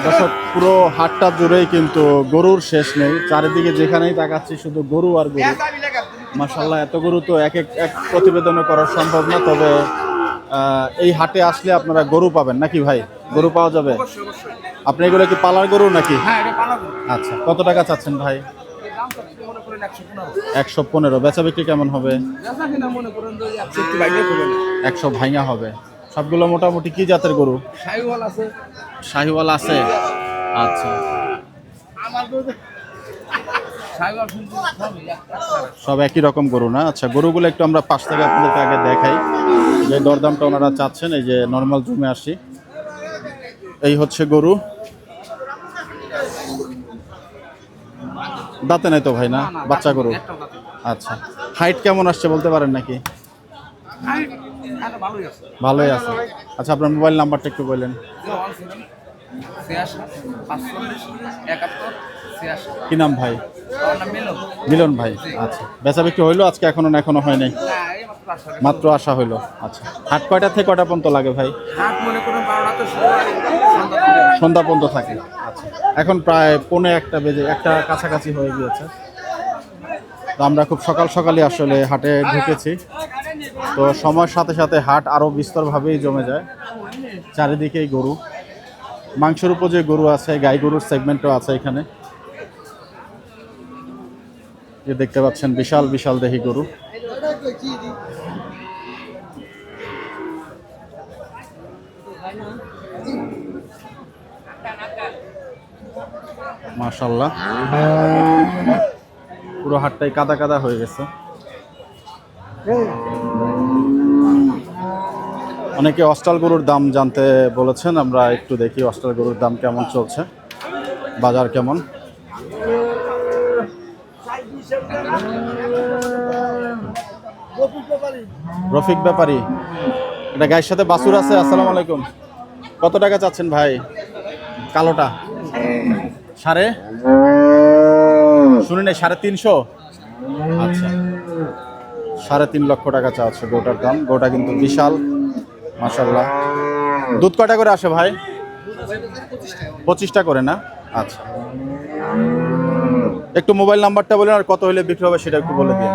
দর্শক, পুরো হাটটা জুড়েই কিন্তু গরুর শেষ নেই। চারিদিকে যেখানেই তাকাচ্ছি শুধু গরু আর গরু। মাশাআল্লাহ, এত গরু তো এক প্রতিবেদনে করা সম্ভব না। তবে এই হাটে আসলে আপনারা গরু পাবেন নাকি ভাই? গরু পাওয়া যাবে? আপনি এগুলো কি পালার গরু নাকি? আচ্ছা, কত টাকা চাচ্ছেন ভাই? 115। বেচা বিক্রি কেমন হবে? 100 ভাঙা হবে। সবগুলো মোটামুটি কি জাতের গরু? শাহিওয়াল আছে। আচ্ছা, সব একই রকম গরু না? আচ্ছা, গরুগুলো একটু আমরা পাশ থেকে আপনাদেরকে আগে দেখাই, যে দরদামটা ওনারা চাচ্ছেন। এই যে নর্মাল জুমে আসি, এই হচ্ছে গরু। দাঁতে নাই তো ভাই? না বাচ্চা গরু। আচ্ছা, হাইট কেমন আসছে বলতে পারেন নাকি? ভালোই আছে। আচ্ছা, আপনার মোবাইল নাম্বারটা একটু বললেন। কি নাম ভাই? মিলন ভাই। আচ্ছা, বেচা বিক্রি হইলো আজকে? এখনো হয় নাই, মাত্র আসা হইলো। আচ্ছা, হাট কয়টা থেকে কয়টা পর্যন্ত লাগে ভাই? সন্ধ্যা পর্যন্ত থাকে। আচ্ছা, এখন প্রায় 1:45 বেজে, 1টা কাছাকাছি হয়ে গিয়েছে। তো আমরা খুব সকালই আসলে হাটে ঢুকেছি। তো সময়ের সাথে সাথে হাট আরও বিস্তরভাবেই জমে যায়। চারিদিকেই গরু, মাংসের উপর যে গরু আছে, গাই গরুর সেগমেন্টও আছে এখানে। যে দেখতে পাচ্ছেন বিশাল বিশাল দেহি গরু। মাশাআল্লাহ, পুরো হাটটাই কাদা কাদা হয়ে গেছে। অনেকে অস্ট্রাল গরুর দাম জানতে বলেছেন, আমরা একটু দেখি অস্ট্রাল গরুর দাম কেমন চলছে, বাজার কেমন। রফিক ব্যাপারী, এটা গায়ের সাথে বাছুর আছে। আসসালামু আলাইকুম। কত টাকা চাচ্ছেন ভাই কালোটা? শুনে নেই 350। আচ্ছা, 3.5 লক্ষ টাকা চাচ্ছে গোটার দাম। গোটা কিন্তু বিশাল মাশাআল্লাহ। দুধ কয়টা করে আসে ভাই? 25টা করে না? আচ্ছা, একটু মোবাইল নাম্বারটা বলেন আর কত হলে বিক্রি হবে সেটা একটু বলে দিন।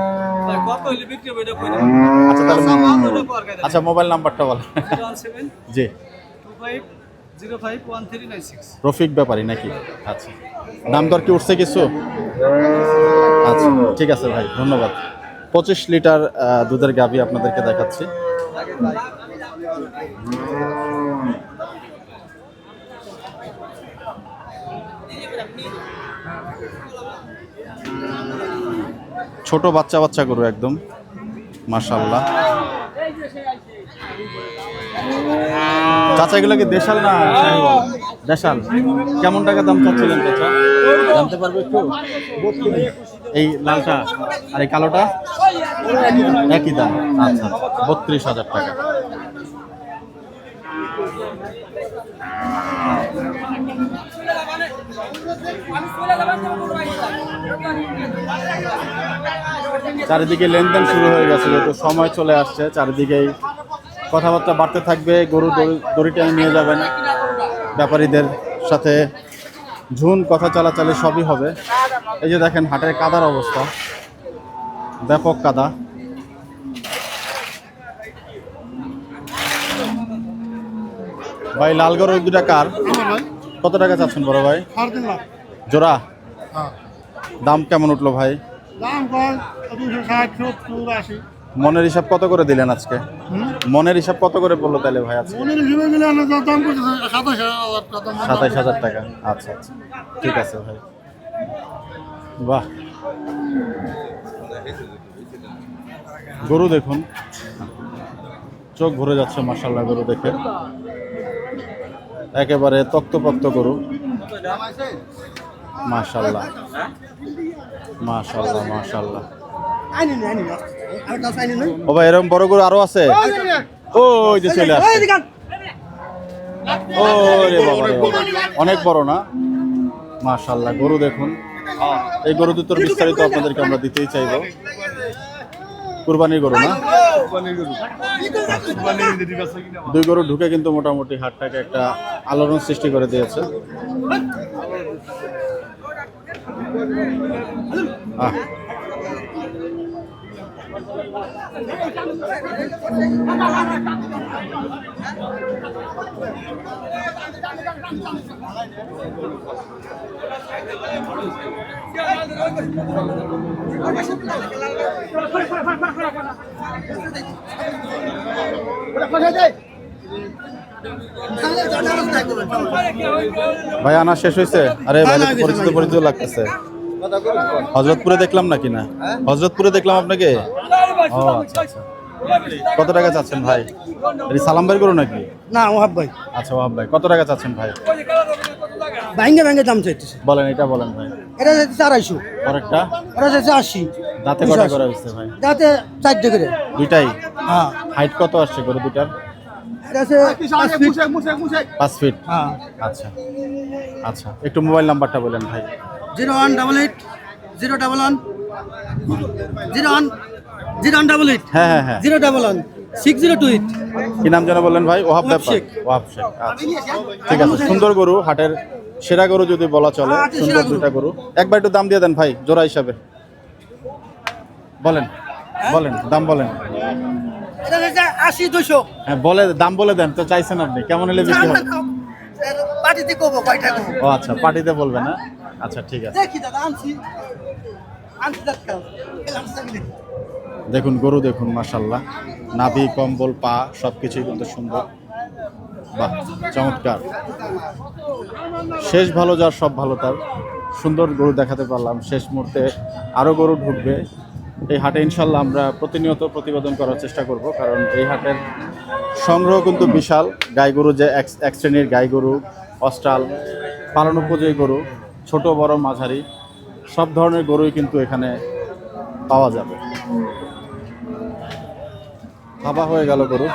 কত হইলে বিক্রি হবে এটা কই না? আচ্ছা তাহলে আচ্ছা আচ্ছা মোবাইল নাম্বারটা বলেন। 017 জি 25 05 1396। রফিক ব্যাপারী নাকি? আচ্ছা, দাম দর কি উঠছে কিছু? আচ্ছা ঠিক আছে ভাই, ধন্যবাদ। 25 লিটার দুধের গাভী আপনাদেরকে দেখাচ্ছি। ছোট বাচ্চা বাচ্চা গরু একদম মাশাআল্লাহ। চাচা এগুলো কি দেশাল না শাহিওয়াল? দেশাল। কেমন টাকা দাম চাচ্ছিলেন চাচা, জানতে পারবো একটু? এই লালটা আর এই কালোটা একই দাম? আচ্ছা, 32,000 টাকা। চারিদিকে লেনদেন শুরু হয়ে গেছে, যেহেতু সময় চলে আসছে, চারিদিকেই কথাবার্তা বাড়তে থাকবে। গরু দড়ি টেনে নিয়ে যাবেন, ব্যাপারীদের সাথে ঝুন কথা চালাচালি সবই হবে। এই যে দেখেন হাটের কাদার অবস্থা, ব্যাপক কাদা। ভাই লাল গরুর দুটা কার? কত টাকা চাচ্ছেন বড় ভাই? 3.5 লাখ জোড়া? হ্যাঁ। দাম কেমন উঠলো ভাই? দাম কয় 260 70 80। মনের হিসাব কত করে দিলেন আজকে? মনের হিসাব কত করে পড়লো তাহলে ভাই আজকে? মনের হিসেবে গেলে আমরা দাম করতেছে 27,000 টাকা। 27,000 টাকা। আচ্ছা আচ্ছা ঠিক আছে ভাই। বাহ, গরু দেখুন, চোখ ভরে যাচ্ছে মাশাআল্লাহ গরু দেখে। একেবারে তক্তপক্ত গরু মাশাআল্লাহ মাশাআল্লাহ মাশাআল্লাহ। ও ভাই এরকম বড় গরু আরো আছে? ওই যে চলে আসছে। ও রে বাবা রে বাবা, অনেক বড় না? মাশাআল্লাহ গরু দেখুন। এই গরু দুটোর বিস্তারিত আপনাদেরকে আমরা দিতেই চাইবো। কুরবানির গরু না? দুই গরু ঢুকে কিন্তু মোটামুটি হাটটাকে একটা আলোড়ন সৃষ্টি করে দিয়েছে। ভাই আনা শেষ হয়েছে? আরে ভাই পরিচিত পরিচিত লাগতেছে। হযরতপুরে দেখলাম নাকি না? হযরতপুরে দেখলাম আপনাকে। ও আচ্ছা আচ্ছা। কত টাকা চাচ্ছেন ভাই? এই সালাম ভাই করো নাকি? না ওহাব ভাই, আচ্ছা ওহাব ভাই, কত টাকা চাচ্ছেন ভাই? ভাঙ্গে ভাঙ্গে দাম চাইতেছে। বলেন, এটা বলেন ভাই। এটা যাচ্ছে 250, পরেরটা ওটা যাচ্ছে 80। দাঁতে কটা করে হয়েছে ভাই? যাতে 4 করে। দুইটাই? হ্যাঁ, হাইট কত আসছে গরু দুটার? এটা আছে 5 ফিট। 5 ফিট? হ্যাঁ। আচ্ছা আচ্ছা, একটু মোবাইল নাম্বারটা বলেন ভাই। 0188 011 01 0188 হ্যাঁ হ্যাঁ হ্যাঁ। 011 6028। কি নাম যেন বললেন ভাই? ওহাব ব্যাপার? শেখ। ওহাব শেখ। আচ্ছা ঠিক আছে, সুন্দর গরু, হাটের সেরা গরু যদি বলা চলে। আচ্ছা, সুন্দর সেরা গরু। দুইটা গরু। একবার একটু দাম দিয়ে দেন ভাই, জোড়া হিসাবে বলেন, বলেন দাম বলেন। এটা যাচ্ছে 80 200। হ্যাঁ বলে দাম বলে দেন তো, চাইছেন আপনি কেমন হলে বিক্রি হবে? পাটিতে কব কয়টা কব। ও আচ্ছা, পার্টিতে বলবেন না? আচ্ছা ঠিক আছে। দেখি দাদা আনছি দেখো। দেখুন গরু দেখুন মাশাআল্লাহ, নাভি কম্বল পা সবকিছুই কিন্তু সুন্দর। বাহ চমৎকার। শেষ ভালো যার সব ভালো তার। সুন্দর গরু দেখাতে পারলাম। শেষ মুহূর্তে আরও গরু ঢুকবে এই হাটে ইনশাল্লাহ। আমরা প্রতিনিয়ত প্রতিবেদন করার চেষ্টা করব, কারণ এই হাটের সংগ্রহ কিন্তু বিশাল। গাই গরু যে এক শ্রেণীর গাই গরু, অস্ট্রাল, পালন উপযোগী গরু, ছোট বড় মাঝারি সব ধরনের গরুই কিন্তু এখানে পাওয়া যাবে। হাবা হয়ে গেল গরু।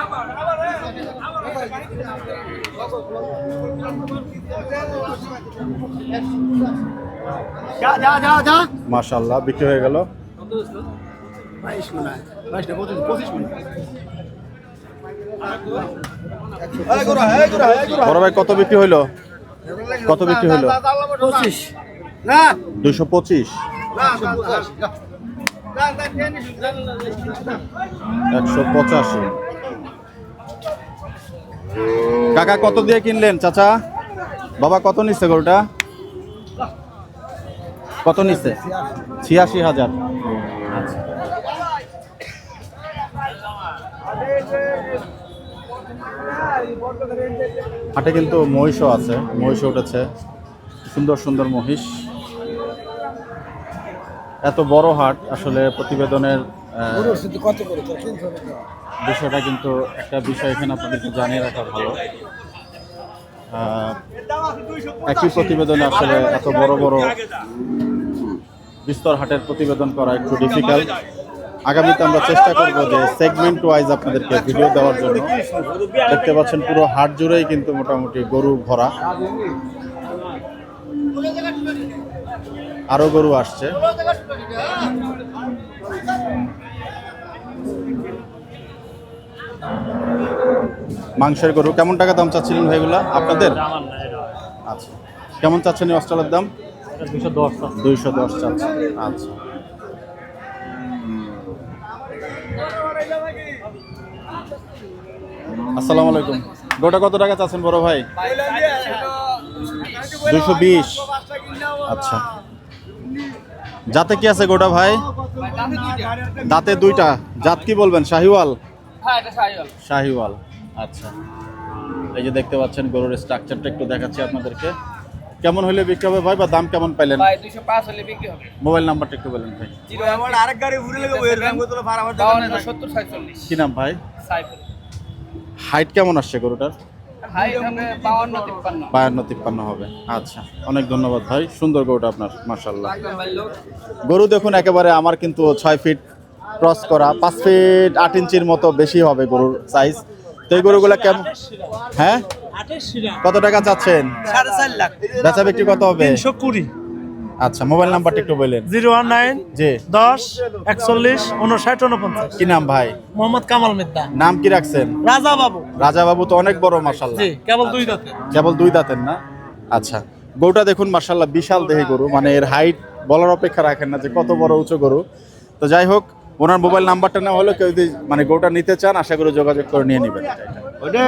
মাশাআল্লাহ বিক্রি হয়ে গেল। বড় ভাই কত বিক্রি হইলো? কত বিক্রি হইলো? 25 না 225, 185। কাকা কত দিয়ে কিনলেন চাচা? বাবা কত নিচ্ছে গরুটা? কত নিচ্ছে? 86,000। হাটে কিন্তু মহিষও আছে, মহিষ উঠেছে, সুন্দর সুন্দর মহিষ। এত বড় হাট আসলে প্রতিবেদনের বিষয়টা কিন্তু একটা বিষয় এখানে আপনাদেরকে জানিয়ে রাখা ভালো। একই প্রতিবেদনে আসলে এত বড় বড় বিস্তর হাটের প্রতিবেদন করা একটু ডিফিকাল্ট। আগামীতে আমরা চেষ্টা করব যে সেগমেন্ট ওয়াইজ আপনাদেরকে ভিডিও দেওয়ার জন্য। দেখতে পাচ্ছেন পুরো হাট জুড়েই কিন্তু মোটামুটি গরু ভরা, আরো গরু আসছে। মাংসের গরু কেমন টাকা দাম চাচ্ছিলেন ভাইগুলা আপনাদের? আচ্ছা, কেমন চাচ্ছেন এই অস্ট্রেলের দাম? 210 চাচ্ছে। আচ্ছা, আসসালামু আলাইকুম। গোটা কত টাকা চাচ্ছেন বড় ভাই? 220। আচ্ছা, জাতে কি আছে গোটা ভাই? দাঁতে দুইটা। জাত কি বলবেন? শাহিওয়াল? শাহিওয়াল। আচ্ছা, এই যে দেখতে পাচ্ছেন গরুর স্ট্রাকচারটা একটু দেখাচ্ছি আপনাদেরকে। কেমন হলে বিক্রি হবে ভাই, বা দাম কেমন পাইলেন? 205 হলে বিক্রি হবে। মোবাইল নাম্বারটা একটু বলেন ভাই। আরেক গাড়ি ঘুরে লেগে বইয়ের দাম কত ভাড়া ভাড়া 70 কি নাম ভাই? সাইফুল। হাইট কেমন আসছে গরুটার? হাই হবে 52-53। 52-53 হবে। আচ্ছা, অনেক ধন্যবাদ ভাই, সুন্দর গরুটা আপনার, মাশাআল্লাহ। গরু দেখুন একেবারে আমার কিন্তু 6 ফিট ক্রস করা, 5 ফিট 8 ইঞ্চির মতো বেশি হবে গরুর সাইজ। তো এই গরুগুলো কেমন? হ্যাঁ, কত টাকা চাচ্ছেন? 4.5 লাখ। বেচা বিক্রি কত হবে? 320। আচ্ছা, মোবাইল নাম্বারটা একটু বললেন। 019 জি, 10 41 59 49। কি নাম ভাই? মোহাম্মদ কামাল মিদ্দা। নাম কি রাখছেন? রাজা বাবু। রাজা বাবু তো অনেক বড় মাশাআল্লাহ। জি, কেবল 2 দাঁতে। কেবল 2 দাঁতের না? আচ্ছা, গরুটা দেখুন মাশাআল্লাহ, বিশাল দেহি গরু, মানে এর হাইট বলার অপেক্ষা রাখেন না যে কত বড় উঁচু গরু। তো যাই হোক, ওনার মোবাইল নাম্বারটা না হলে কেউ যদি মানে গরুটা নিতে চান, আশা করি যোগাযোগ করে নিয়ে নেবেন। ওটা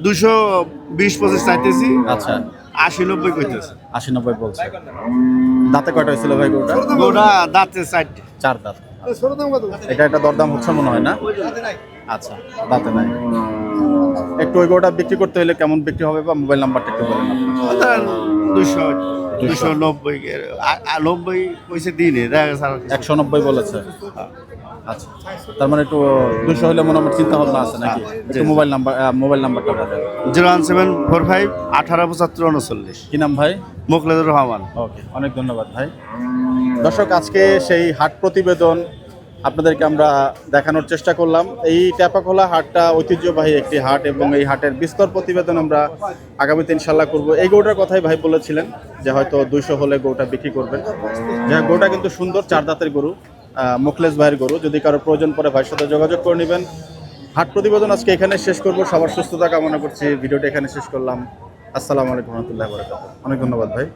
220-25 চাইতেছি। আচ্ছা, 80-90 কইতেছে। 80-90 বলছে। দাঁতে কয়টা হয়েছিল ভাই গরুটা? ওটা দাঁতে 4টে। 4 দাঁত। এটা একটা দরদাম হচ্ছে মনে হয় না? আচ্ছা, দাঁতে নাই। একটু ওই গরুটা বিক্রি করতে হলে কেমন বিক্রি হবে, বা মোবাইল নাম্বারটা একটু বলেন আপনি। 290 কইছে দিনে, দেখা গেছে 190 বলেছে। আচ্ছা, তার মানে একটু 200 হলে মনে হয় চিন্তা ভাবনা আছে নাকি? একটু মোবাইল নাম্বারটা বলেন। 01745 1875 39। কি নাম ভাই? মোখলেদুর রহমান। ওকে, অনেক ধন্যবাদ ভাই। দর্শক, আজকে সেই হাট প্রতিবেদন আপনাদেরকে আমরা দেখানোর চেষ্টা করলাম। এই ট্যাপাখোলা হাটটা ঐতিহ্যবাহী একটি হাট, এবং এই হাটের বিস্তর প্রতিবেদন আমরা আগামীতে ইনশাল্লাহ করব। এই গরুটার কথাই ভাই বলেছিলেন যে হয়তো 200 হলে গরুটা বিক্রি করবেন। যাই হোক, গরুটা কিন্তু সুন্দর, 4 দাঁতের গরু, মোখলেস ভাইয়ের গরু। যদি কারো প্রয়োজন পড়ে ভাইয়ের সাথে যোগাযোগ করে নেবেন। হাট প্রতিবেদন আজকে এখানে শেষ করব। সবার সুস্থতা কামনা করছি। ভিডিওটা এখানে শেষ করলাম। আসসালামু আলাইকুম ওয়া রাহমাতুল্লাহি ওয়া বারাকাতুহু। অনেক ধন্যবাদ ভাই।